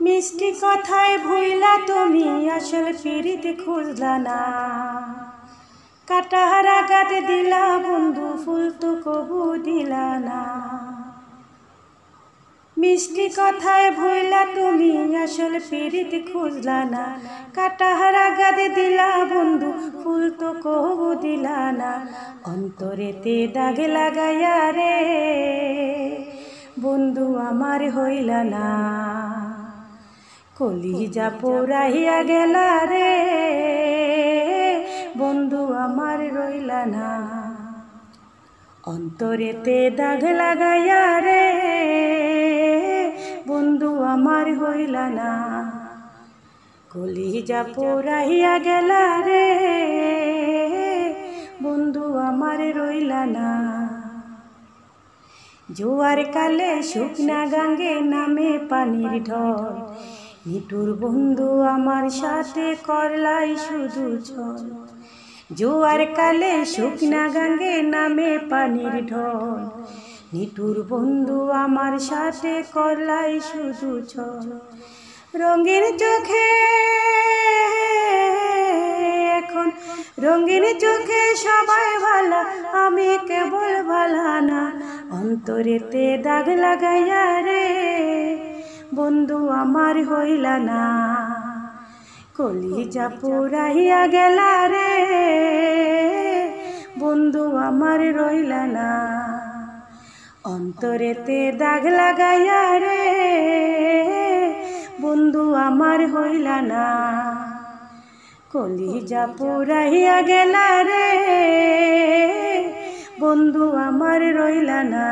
মিষ্টি কথায় ভুইলা তুমি আসল পিরিত খুঁজলা না। কাটার আঘাত দিলা বন্ধু, ফুল তো কবু দিলা না। মিষ্টি কথায় ভুইলা তুমি আসল পিরিত খুঁজলা না। কাটার আঘাত দিলা বন্ধু, ফুল তো কবু দিলা না। অন্তরেতে দাগ লাগাইয়া রে বন্ধু আমার হইলা না। কলিজা পোড়াইয়া গেলা রে বন্ধু আমার রইলা না। অন্তরেতে দাগ লাগাইয়া রে বন্ধু আমার হইলা না। কলিজা পোড়াইয়া গেলা রে বন্ধু আমার রইলা না। জোয়ার কালে শুকনা গাঙ্গে নামে পানির ঢল, নিটুর বন্ধু আমার সাথে করলাই শুধু ছল। জোয়ার কালে শুকনা গাঙ্গে নামে পানির ঢল, নিটুর বন্ধু আমার সাথে করলাই শুধু ছল। রঙিন চোখে এখন রঙিন চোখে সবাই ভালা, আমি কেবল ভালা না। অন্তরেতে দাগ লাগাইয়া রে বন্ধু আমার হইলা না। কলিজা পোড়াইয়া গেলা রে বন্ধু আমার রইলা না। অন্তরেতে দাগ লাগাইয়া রে বন্ধু আমার হইলা না। কলিজা পোড়াইয়া গেলা রে বন্ধু আমার রইলা না।